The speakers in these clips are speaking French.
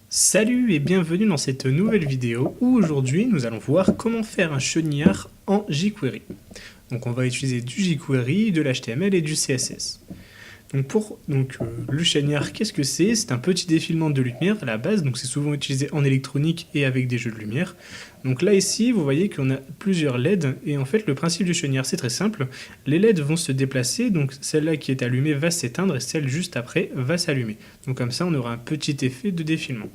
Salut et bienvenue dans cette nouvelle vidéo où aujourd'hui nous allons voir comment faire un chenillard en jQuery. Donc on va utiliser du jQuery, de l'HTML et du CSS. Donc le chenillard, qu'est-ce que c'est? C'est un petit défilement de lumière à la base, donc c'est souvent utilisé en électronique et avec des jeux de lumière. Donc là ici, vous voyez qu'on a plusieurs LED, et en fait le principe du chenillard c'est très simple. Les LED vont se déplacer, donc celle-là qui est allumée va s'éteindre et celle juste après va s'allumer. Donc comme ça on aura un petit effet de défilement.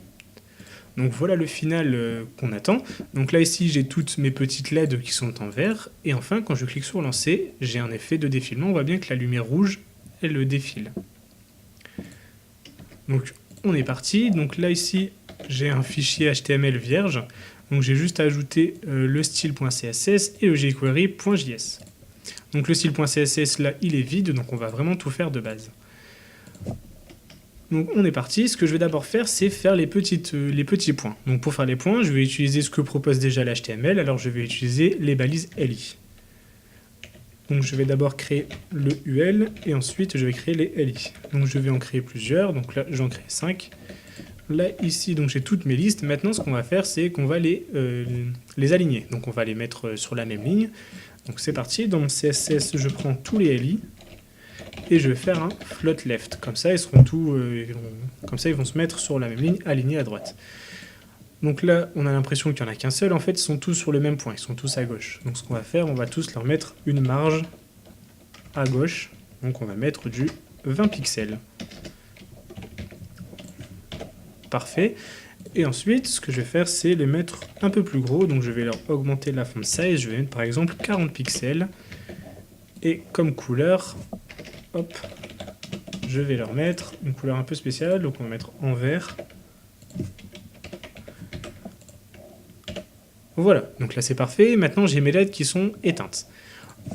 Donc voilà le final qu'on attend. Donc là ici j'ai toutes mes petites LED qui sont en vert, et enfin quand je clique sur lancer, j'ai un effet de défilement, on voit bien que la lumière rouge elle défile. Donc on est parti, donc là ici j'ai un fichier HTML vierge, donc j'ai juste ajouté le style.css et le jQuery.js. Donc le style.css là il est vide, donc on va vraiment tout faire de base. Donc on est parti, ce que je vais d'abord faire c'est faire les petits points. Donc pour faire les points, je vais utiliser ce que propose déjà l'HTML, alors je vais utiliser les balises LI. Donc je vais d'abord créer le UL et ensuite je vais créer les LI. Donc je vais en créer plusieurs, donc là j'en crée 5. Là ici donc j'ai toutes mes listes, maintenant ce qu'on va faire c'est qu'on va les aligner. Donc on va les mettre sur la même ligne. Donc c'est parti, dans mon CSS je prends tous les LI et je vais faire un float left. Comme ça ils seront comme ça ils vont se mettre sur la même ligne, alignés à droite. Donc là, on a l'impression qu'il n'y en a qu'un seul. En fait, ils sont tous sur le même point. Ils sont tous à gauche. Donc ce qu'on va faire, on va tous leur mettre une marge à gauche. Donc on va mettre du 20 pixels. Parfait. Et ensuite, ce que je vais faire, c'est les mettre un peu plus gros. Donc je vais leur augmenter la font size. Je vais mettre par exemple 40 pixels. Et comme couleur, hop, je vais leur mettre une couleur un peu spéciale. Donc on va mettre en vert. Voilà, donc là c'est parfait. Maintenant j'ai mes LED qui sont éteintes.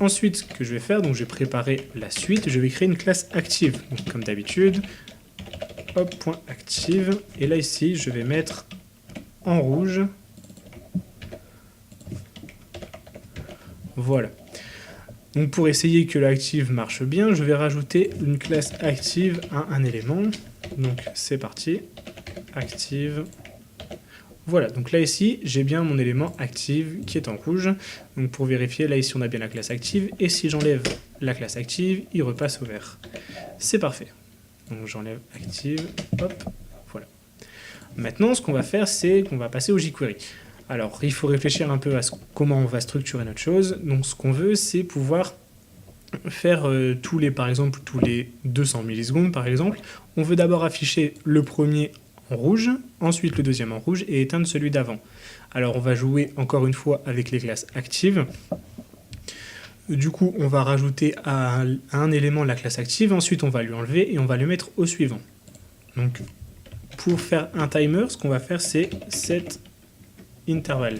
Ensuite, ce que je vais faire, donc je vais préparer la suite. Je vais créer une classe active. Donc comme d'habitude, hop, point active. Et là ici, je vais mettre en rouge. Voilà. Donc pour essayer que l'active marche bien, je vais rajouter une classe active à un élément. Donc c'est parti. Active. Voilà, donc là ici, j'ai bien mon élément active qui est en rouge. Donc pour vérifier, là ici on a bien la classe active. Et si j'enlève la classe active, il repasse au vert. C'est parfait. Donc j'enlève active, hop, voilà. Maintenant, ce qu'on va faire, c'est qu'on va passer au jQuery. Alors, il faut réfléchir un peu à comment on va structurer notre chose. Donc ce qu'on veut, c'est pouvoir faire par exemple, tous les 200 millisecondes, par exemple. On veut d'abord afficher le premier en rouge, ensuite le deuxième en rouge et éteindre celui d'avant. Alors on va jouer encore une fois avec les classes actives. Du coup on va rajouter à un élément la classe active, ensuite on va lui enlever et on va le mettre au suivant. Donc pour faire un timer, ce qu'on va faire c'est set interval.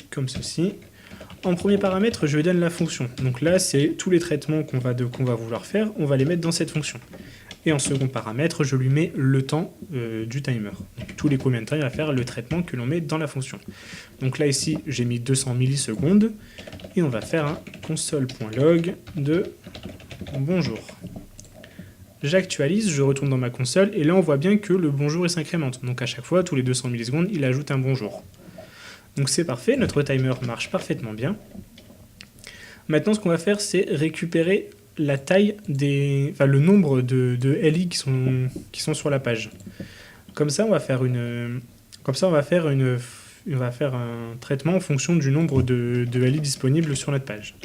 Comme ceci. En premier paramètre, je lui donne la fonction. Donc là, c'est tous les traitements qu'on va vouloir faire, on va les mettre dans cette fonction. Et en second paramètre, je lui mets le temps du timer. Donc, tous les combien de temps il va faire le traitement que l'on met dans la fonction. Donc là, ici, j'ai mis 200 millisecondes. Et on va faire un console.log de bonjour. J'actualise, je retourne dans ma console, et là, on voit bien que le bonjour il s'incrémente. Donc à chaque fois, tous les 200 millisecondes, il ajoute un bonjour. Donc c'est parfait, notre timer marche parfaitement bien. Maintenant, ce qu'on va faire, c'est récupérer la taille le nombre de LI qui sont sur la page. Comme ça, on va faire un traitement en fonction du nombre de LI disponibles sur notre page.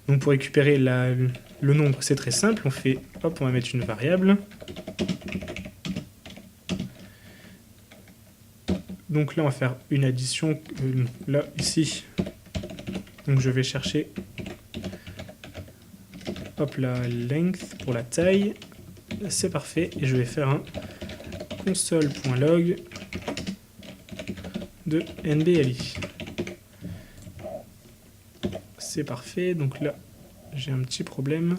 Donc pour récupérer le nombre, c'est très simple. On va mettre une variable. Donc là, on va faire une addition, là, ici. Donc je vais chercher la length pour la taille. C'est parfait. Et je vais faire un console.log de nbli. C'est parfait. Donc là, j'ai un petit problème.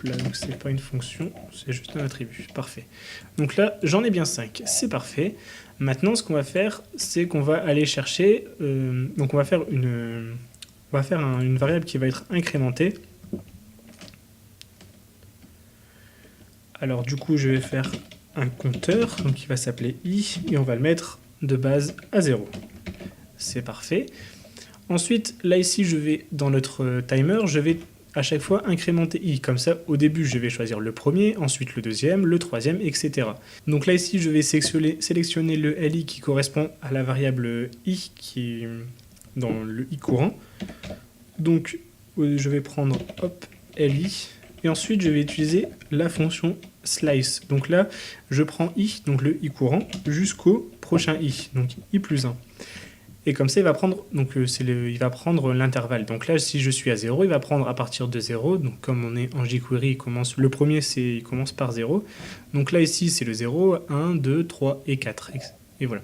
Là, donc c'est pas une fonction, c'est juste un attribut. Parfait. Donc là, j'en ai bien 5. C'est parfait. Maintenant, ce qu'on va faire, c'est qu'on va aller chercher... donc on va faire une variable qui va être incrémentée. Alors du coup, je vais faire un compteur, donc qui va s'appeler i, et on va le mettre de base à 0. C'est parfait. Ensuite, là ici, je vais, dans notre timer, je vais à chaque fois incrémenter i. Comme ça, au début, je vais choisir le premier, ensuite le deuxième, le troisième, etc. Donc là ici, je vais sélectionner le li qui correspond à la variable i qui est dans le i courant. Donc je vais prendre hop, li, et ensuite je vais utiliser la fonction slice. Donc là, je prends i, donc le i courant, jusqu'au prochain i, donc i plus 1. Et comme ça, il va prendre, donc, il va prendre l'intervalle. Donc là, si je suis à 0, il va prendre à partir de 0. Donc comme on est en jQuery, le premier, il commence par 0. Donc là, ici, c'est le 0, 1, 2, 3 et 4. Et voilà.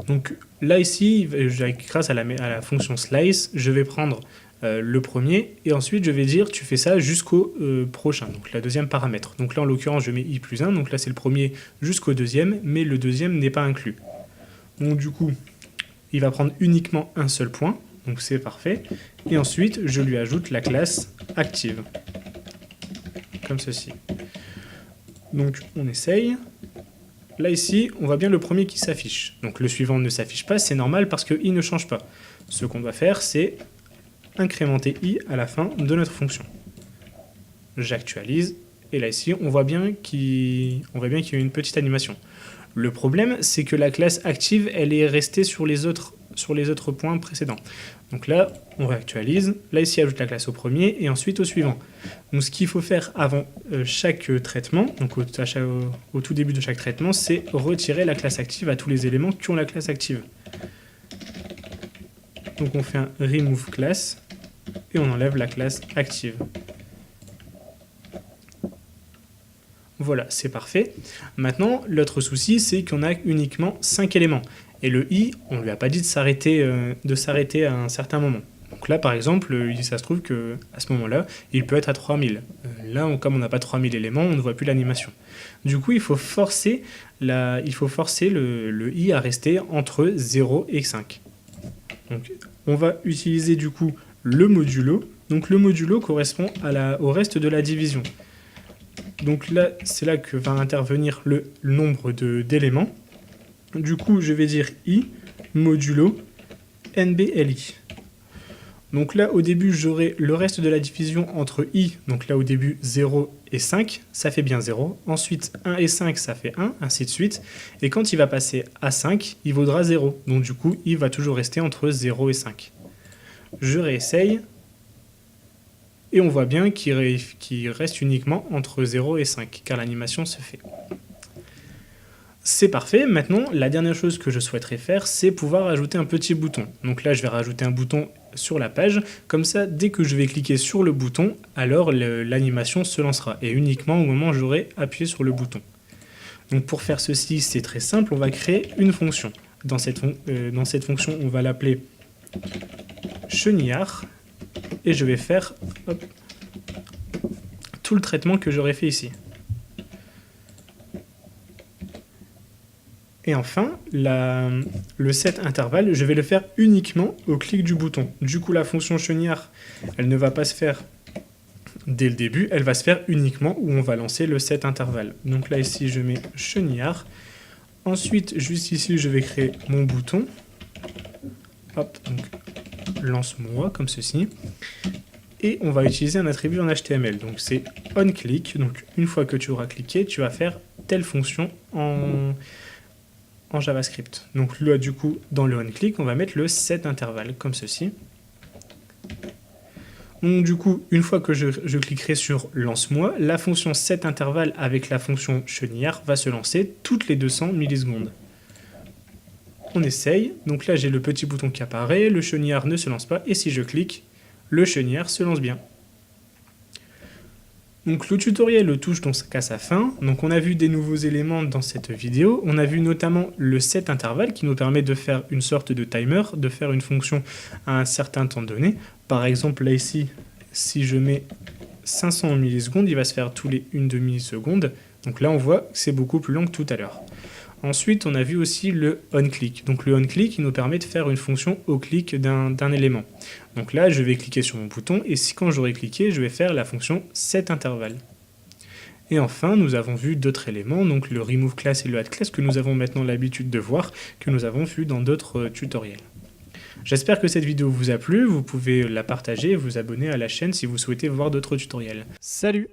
Donc là, ici, grâce à la fonction slice, je vais prendre le premier, et ensuite je vais dire tu fais ça jusqu'au prochain, donc la deuxième paramètre. Donc là en l'occurrence je mets i plus 1, donc là c'est le premier jusqu'au deuxième, mais le deuxième n'est pas inclus. Donc du coup il va prendre uniquement un seul point, donc c'est parfait, et ensuite je lui ajoute la classe active, comme ceci. Donc on essaye. Là ici on voit bien le premier qui s'affiche, donc le suivant ne s'affiche pas, c'est normal parce que i ne change pas. Ce qu'on doit faire c'est incrémenter i à la fin de notre fonction. J'actualise, et là ici, on voit bien qu'il y a une petite animation. Le problème, c'est que la classe active, elle est restée sur les autres points précédents. Donc là, on réactualise, là ici, ajoute la classe au premier, et ensuite au suivant. Donc ce qu'il faut faire avant chaque traitement, donc au tout début de chaque traitement, c'est retirer la classe active à tous les éléments qui ont la classe active. Donc on fait un remove class, et on enlève la classe active. Voilà, c'est parfait. Maintenant, l'autre souci, c'est qu'on a uniquement 5 éléments. Et le i, on ne lui a pas dit de s'arrêter à un certain moment. Donc là, par exemple, ça se trouve qu'à ce moment-là, il peut être à 3000. Là, comme on n'a pas 3000 éléments, on ne voit plus l'animation. Du coup, il faut forcer le i à rester entre 0 et 5. Donc, on va utiliser du coup le modulo. Donc le modulo correspond au reste de la division. Donc là, c'est là que va intervenir le nombre d'éléments. Du coup, je vais dire i modulo nbli. Donc là, au début, j'aurai le reste de la division entre i, donc là au début 0 et 5, ça fait bien 0. Ensuite, 1 et 5, ça fait 1, ainsi de suite. Et quand il va passer à 5, il vaudra 0. Donc du coup, i va toujours rester entre 0 et 5. Je réessaye, et on voit bien qu'il reste uniquement entre 0 et 5, car l'animation se fait. C'est parfait. Maintenant, la dernière chose que je souhaiterais faire, c'est pouvoir ajouter un petit bouton. Donc là, je vais rajouter un bouton sur la page. Comme ça, dès que je vais cliquer sur le bouton, alors l'animation se lancera, et uniquement au moment où j'aurai appuyé sur le bouton. Donc pour faire ceci, c'est très simple, on va créer une fonction. Dans cette fonction, on va l'appeler chenillard, et je vais faire tout le traitement que j'aurais fait ici. Et enfin, le set intervalle, je vais le faire uniquement au clic du bouton. Du coup, la fonction chenillard, elle ne va pas se faire dès le début, elle va se faire uniquement où on va lancer le set intervalle. Donc là, ici, je mets chenillard. Ensuite, juste ici, je vais créer mon bouton. Hop, donc lance-moi, comme ceci. Et on va utiliser un attribut en HTML. Donc c'est onClick. Donc une fois que tu auras cliqué, tu vas faire telle fonction en JavaScript. Donc là, du coup, dans le onClick, on va mettre le set intervalle, comme ceci. Donc du coup, une fois que je cliquerai sur lance-moi, la fonction set intervalle avec la fonction chenillard va se lancer toutes les 200 millisecondes. On essaye. Donc là, j'ai le petit bouton qui apparaît, le chenillard ne se lance pas, et si je clique, le chenillard se lance bien. Donc le tutoriel touche donc à sa fin. Donc on a vu des nouveaux éléments dans cette vidéo. On a vu notamment le set intervalle qui nous permet de faire une sorte de timer, de faire une fonction à un certain temps donné. Par exemple là ici, si je mets 500 millisecondes, il va se faire tous les 1 demi-seconde. Donc là on voit que c'est beaucoup plus long que tout à l'heure. Ensuite, on a vu aussi le onClick. Donc le onClick, il nous permet de faire une fonction au clic d'un élément. Donc là, je vais cliquer sur mon bouton, et quand j'aurai cliqué, je vais faire la fonction set intervalle. Et enfin, nous avons vu d'autres éléments, donc le remove class et le add class que nous avons maintenant l'habitude de voir, que nous avons vu dans d'autres tutoriels. J'espère que cette vidéo vous a plu, vous pouvez la partager et vous abonner à la chaîne si vous souhaitez voir d'autres tutoriels. Salut!